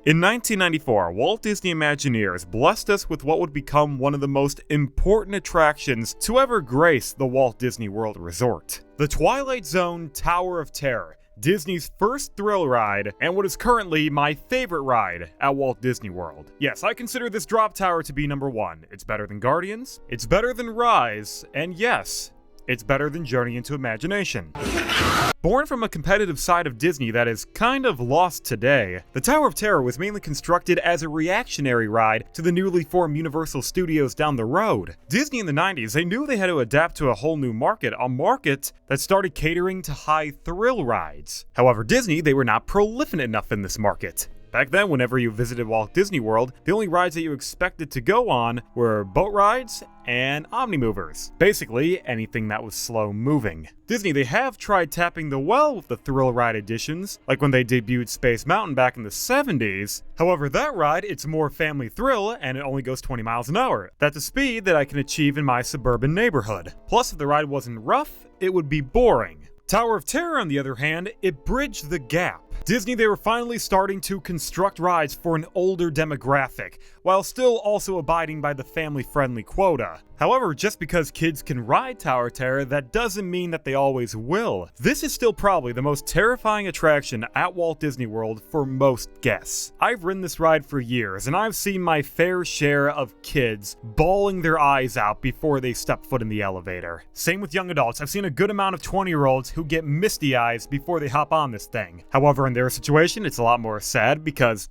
In 1994, Walt Disney Imagineers blessed us with what would become one of the most important attractions to ever grace the Walt Disney World Resort. The Twilight Zone Tower of Terror, Disney's first thrill ride, and what is currently my favorite ride at Walt Disney World. Yes, I consider this drop tower to be number one. It's better than Guardians, it's better than Rise, and yes, it's better than Journey into Imagination. Born from a competitive side of Disney that is kind of lost today, the Tower of Terror was mainly constructed as a reactionary ride to the newly formed Universal Studios down the road. Disney in the 90s, they knew they had to adapt to a whole new market, a market that started catering to high thrill rides. However, Disney, they were not prolific enough in this market. Back then, whenever you visited Walt Disney World, the only rides that you expected to go on were boat rides and omnimovers. Basically, anything that was slow moving. Disney, they have tried tapping the well with the thrill ride editions, like when they debuted Space Mountain back in the 70s. However, that ride, it's more family thrill, and it only goes 20 miles an hour. That's a speed that I can achieve in my suburban neighborhood. Plus, if the ride wasn't rough, it would be boring. Tower of Terror, on the other hand, it bridged the gap. Disney, they were finally starting to construct rides for an older demographic, while still also abiding by the family-friendly quota. However, just because kids can ride Tower of Terror, that doesn't mean that they always will. This is still probably the most terrifying attraction at Walt Disney World for most guests. I've ridden this ride for years, and I've seen my fair share of kids bawling their eyes out before they step foot in the elevator. Same with young adults. I've seen a good amount of 20-year-olds who get misty eyes before they hop on this thing. However, in their situation, it's a lot more sad because,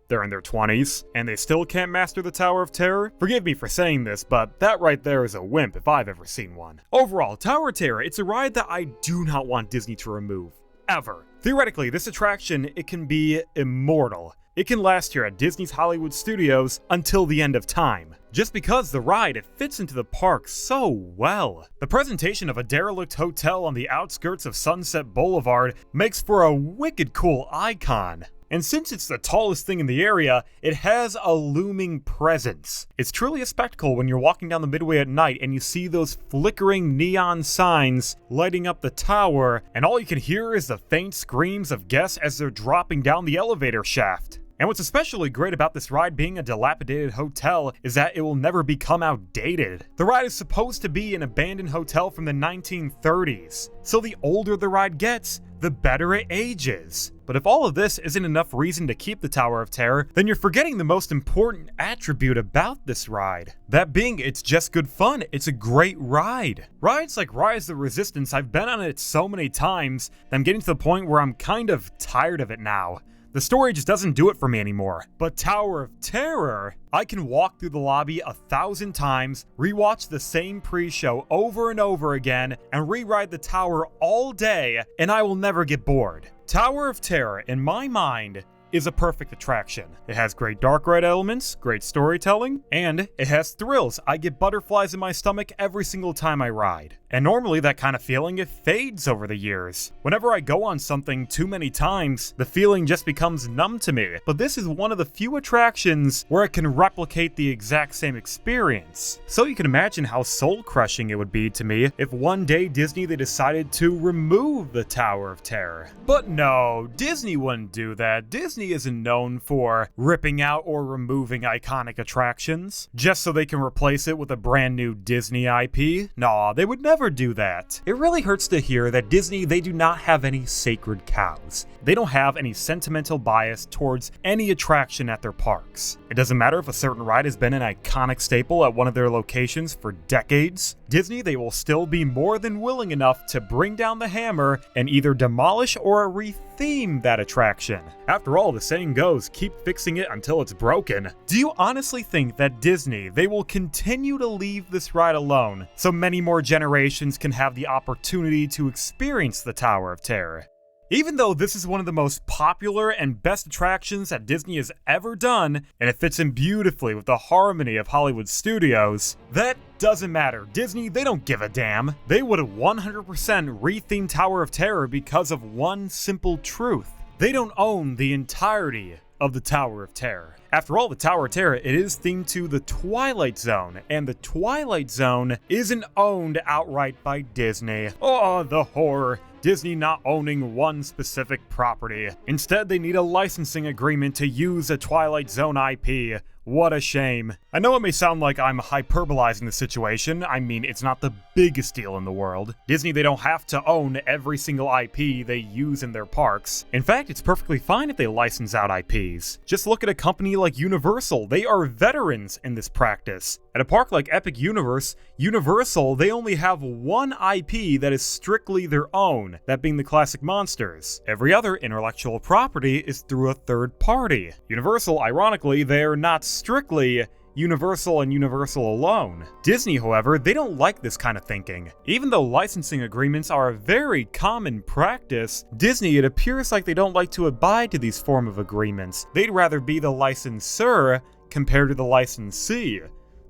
they're in their 20s, and they still can't master the Tower of Terror? Forgive me for saying this, but that right there is a wimp if I've ever seen one. Overall, Tower of Terror, it's a ride that I do not want Disney to remove. Ever. Theoretically, this attraction, it can be immortal. It can last here at Disney's Hollywood Studios until the end of time. Just because the ride, it fits into the park so well. The presentation of a derelict hotel on the outskirts of Sunset Boulevard makes for a wicked cool icon. And since it's the tallest thing in the area, it has a looming presence. It's truly a spectacle when you're walking down the midway at night and you see those flickering neon signs lighting up the tower, and all you can hear is the faint screams of guests as they're dropping down the elevator shaft. And what's especially great about this ride being a dilapidated hotel is that it will never become outdated. The ride is supposed to be an abandoned hotel from the 1930s, so the older the ride gets, the better it ages. But if all of this isn't enough reason to keep the Tower of Terror, then you're forgetting the most important attribute about this ride. That being, it's just good fun. It's a great ride. Rides like Rise of the Resistance, I've been on it so many times that I'm getting to the point where I'm kind of tired of it now. The story just doesn't do it for me anymore. But Tower of Terror, I can walk through the lobby 1,000 times, rewatch the same pre-show over and over again, and re-ride the tower all day, and I will never get bored. Tower of Terror, in my mind, is a perfect attraction. It has great dark ride elements, great storytelling, and it has thrills. I get butterflies in my stomach every single time I ride. And normally that kind of feeling, it fades over the years. Whenever I go on something too many times, the feeling just becomes numb to me. But this is one of the few attractions where it can replicate the exact same experience. So you can imagine how soul-crushing it would be to me if one day Disney, they decided to remove the Tower of Terror. But no, Disney wouldn't do that. Disney isn't known for ripping out or removing iconic attractions just so they can replace it with a brand new Disney IP. Nah, they would never do that. It really hurts to hear that Disney, they do not have any sacred cows. They don't have any sentimental bias towards any attraction at their parks. It doesn't matter if a certain ride has been an iconic staple at one of their locations for decades. Disney, they will still be more than willing enough to bring down the hammer and either demolish or retheme that attraction. After all, the saying goes, keep fixing it until it's broken. Do you honestly think that Disney, they will continue to leave this ride alone so many more generations can have the opportunity to experience the Tower of Terror? Even though this is one of the most popular and best attractions that Disney has ever done, and it fits in beautifully with the harmony of Hollywood studios, that doesn't matter. Disney, they don't give a damn. They would have 100% rethemed Tower of Terror because of one simple truth. They don't own the entirety of the Tower of Terror. After all, the Tower of Terror, it is themed to the Twilight Zone, and the Twilight Zone isn't owned outright by Disney. Oh, the horror. Disney not owning one specific property. Instead, they need a licensing agreement to use a Twilight Zone IP. What a shame. I know it may sound like I'm hyperbolizing the situation. I mean, it's not the biggest deal in the world. Disney, they don't have to own every single IP they use in their parks. In fact, it's perfectly fine if they license out IPs. Just look at a company like Universal. They are veterans in this practice. At a park like Epic Universe, Universal, they only have one IP that is strictly their own, that being the classic monsters. Every other intellectual property is through a third party. Universal, ironically, they're not strictly Universal and Universal alone. Disney, however, they don't like this kind of thinking. Even though licensing agreements are a very common practice, Disney, it appears like they don't like to abide to these form of agreements. They'd rather be the licensor compared to the licensee.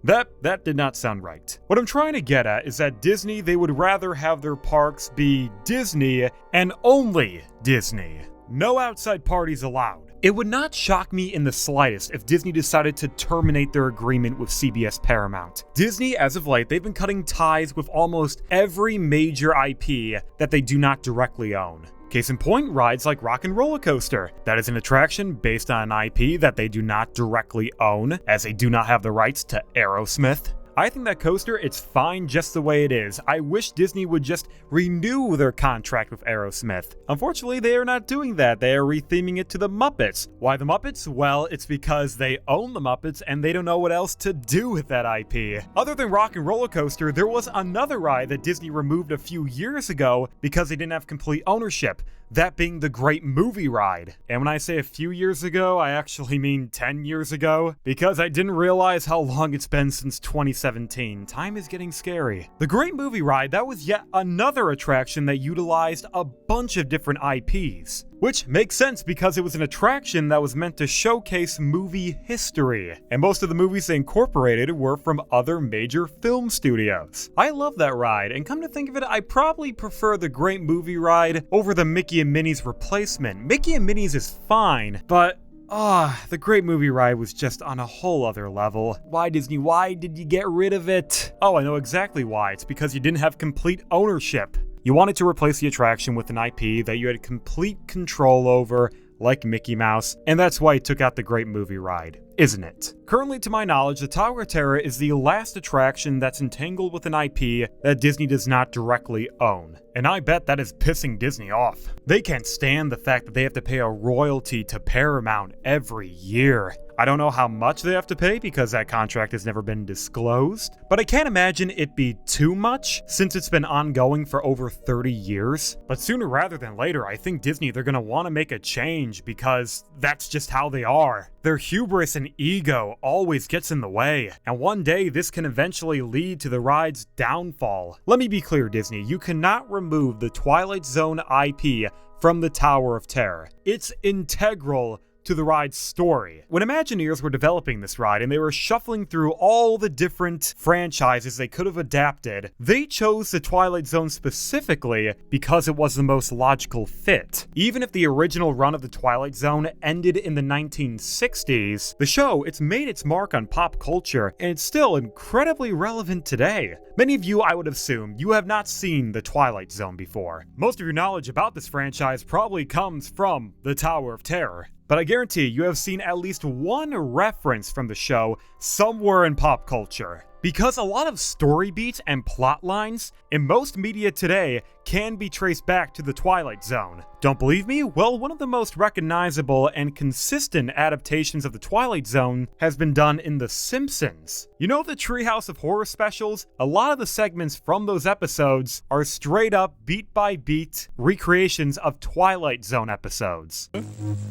That did not sound right. What I'm trying to get at is that Disney, they would rather have their parks be Disney and only Disney. No outside parties allowed. It would not shock me in the slightest if Disney decided to terminate their agreement with CBS Paramount. Disney, as of late, they've been cutting ties with almost every major IP that they do not directly own. Case in point, rides like Rock and Roller Coaster. That is an attraction based on an IP that they do not directly own, as they do not have the rights to Aerosmith. I think that coaster, it's fine just the way it is. I wish Disney would just renew their contract with Aerosmith. Unfortunately, they are not doing that. They are retheming it to the Muppets. Why the Muppets? Well, it's because they own the Muppets and they don't know what else to do with that IP. Other than Rock and Roller Coaster, there was another ride that Disney removed a few years ago because they didn't have complete ownership. That being the Great Movie Ride. And when I say a few years ago, I actually mean 10 years ago, because I didn't realize how long it's been since 2017. Time is getting scary. The Great Movie Ride, that was yet another attraction that utilized a bunch of different IPs. Which makes sense because it was an attraction that was meant to showcase movie history, and most of the movies they incorporated were from other major film studios. I love that ride, and come to think of it, I probably prefer the Great Movie Ride over the Mickey and Minnie's replacement. Mickey and Minnie's is fine, but the Great Movie Ride was just on a whole other level. Why, Disney? Why did you get rid of it? Oh, I know exactly why. It's because you didn't have complete ownership. You wanted to replace the attraction with an IP that you had complete control over, like Mickey Mouse, and that's why you took out the Great Movie Ride, isn't it? Currently, to my knowledge, the Tower of Terror is the last attraction that's entangled with an IP that Disney does not directly own. And I bet that is pissing Disney off. They can't stand the fact that they have to pay a royalty to Paramount every year. I don't know how much they have to pay because that contract has never been disclosed, but I can't imagine it be too much since it's been ongoing for over 30 years. But sooner rather than later, I think Disney, they're gonna want to make a change because that's just how they are. Their hubris and ego always gets in the way, and one day this can eventually lead to the ride's downfall. Let me be clear, Disney, you cannot remove the Twilight Zone IP from the Tower of Terror. It's integral to the ride's story. When Imagineers were developing this ride and they were shuffling through all the different franchises they could have adapted, they chose the Twilight Zone specifically because it was the most logical fit. Even if the original run of the Twilight Zone ended in the 1960s, the show, it's made its mark on pop culture and it's still incredibly relevant today. Many of you, I would assume, you have not seen the Twilight Zone before. Most of your knowledge about this franchise probably comes from the Tower of Terror. But I guarantee you have seen at least one reference from the show somewhere in pop culture. Because a lot of story beats and plot lines in most media today can be traced back to the Twilight Zone. Don't believe me? Well, one of the most recognizable and consistent adaptations of the Twilight Zone has been done in The Simpsons. You know the Treehouse of Horror specials? A lot of the segments from those episodes are straight up beat by beat recreations of Twilight Zone episodes.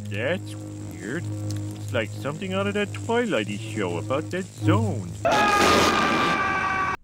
That's weird. It's like something out of that Twilighty show about that zone.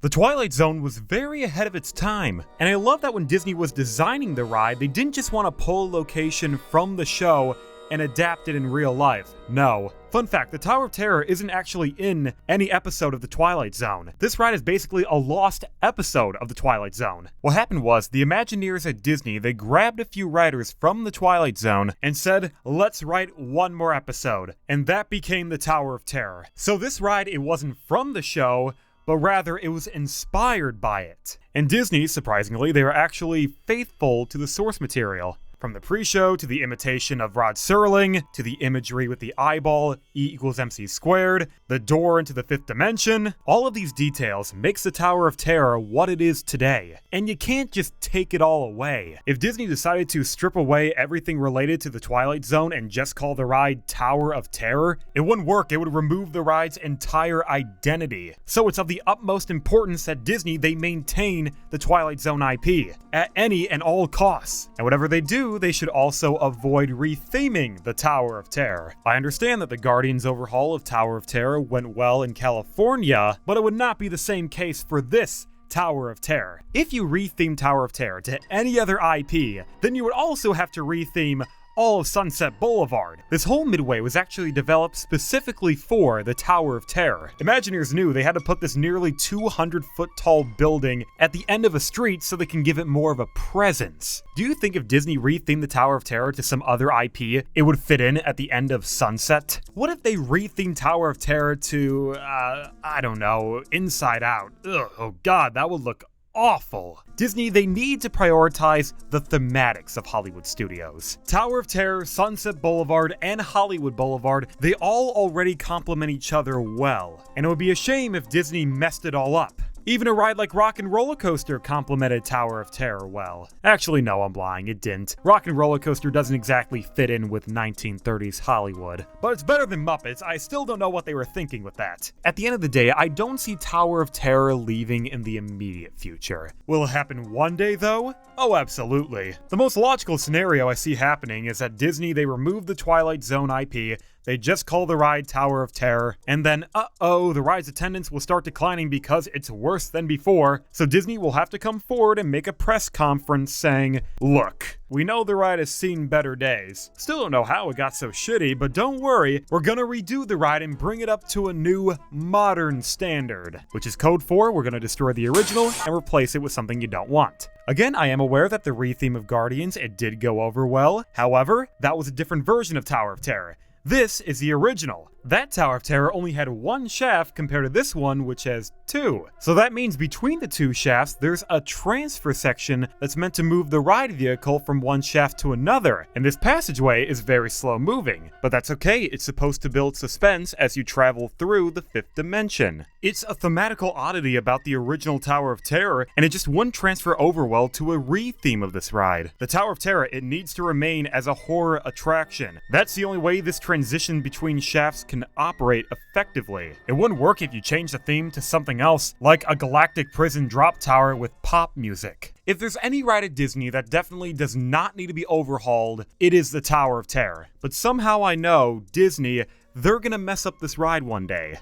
The Twilight Zone was very ahead of its time, and I love that when Disney was designing the ride, they didn't just want to pull a location from the show and adapt it in real life. No. Fun fact, the Tower of Terror isn't actually in any episode of the Twilight Zone. This ride is basically a lost episode of the Twilight Zone. What happened was, the Imagineers at Disney, they grabbed a few writers from the Twilight Zone and said, let's write one more episode. And that became the Tower of Terror. So this ride, it wasn't from the show, but rather it was inspired by it. And Disney, surprisingly, they were actually faithful to the source material. From the pre-show, to the imitation of Rod Serling, to the imagery with the eyeball, E=mc², the door into the fifth dimension, all of these details makes the Tower of Terror what it is today. And you can't just take it all away. If Disney decided to strip away everything related to the Twilight Zone and just call the ride Tower of Terror, it wouldn't work. It would remove the ride's entire identity. So it's of the utmost importance that Disney, they maintain the Twilight Zone IP at any and all costs. And whatever they do, they should also avoid retheming the Tower of Terror. I understand that the Guardians overhaul of Tower of Terror went well in California, but it would not be the same case for this Tower of Terror. If you retheme Tower of Terror to any other IP, then you would also have to retheme all of Sunset Boulevard. This whole midway was actually developed specifically for the Tower of Terror. Imagineers knew they had to put this nearly 200-foot tall building at the end of a street so they can give it more of a presence. Do you think if Disney rethemed the Tower of Terror to some other IP, it would fit in at the end of Sunset? What if they rethemed Tower of Terror to, I don't know, Inside Out? Ugh, oh god, that would look awful. Disney, they need to prioritize the thematics of Hollywood studios. Tower of Terror, Sunset Boulevard, and Hollywood Boulevard, they all already complement each other well, and it would be a shame if Disney messed it all up. Even a ride like Rock and Roller Coaster complemented Tower of Terror well. Actually, no, I'm lying, it didn't. Rock and Roller Coaster doesn't exactly fit in with 1930s Hollywood. But it's better than Muppets. I still don't know what they were thinking with that. At the end of the day, I don't see Tower of Terror leaving in the immediate future. Will it happen one day, though? Oh, absolutely. The most logical scenario I see happening is that Disney, they remove the Twilight Zone IP, they just call the ride Tower of Terror, and then, the ride's attendance will start declining because it's worse than before, so Disney will have to come forward and make a press conference saying, look, we know the ride has seen better days. Still don't know how it got so shitty, but don't worry, we're gonna redo the ride and bring it up to a new, modern standard. Which is code for, we're gonna destroy the original and replace it with something you don't want. Again, I am aware that the retheme of Guardians, it did go over well. However, that was a different version of Tower of Terror. This is the original. That Tower of Terror only had one shaft compared to this one, which has two. So that means between the two shafts, there's a transfer section that's meant to move the ride vehicle from one shaft to another. And this passageway is very slow moving. But that's okay, it's supposed to build suspense as you travel through the fifth dimension. It's a thematical oddity about the original Tower of Terror, and it just wouldn't transfer over well to a re-theme of this ride. The Tower of Terror, it needs to remain as a horror attraction. That's the only way this transition between shafts can operate effectively. It wouldn't work if you change the theme to something else, like a galactic prison drop tower with pop music. If there's any ride at Disney that definitely does not need to be overhauled, it is the Tower of Terror. But somehow I know Disney, they're gonna mess up this ride one day.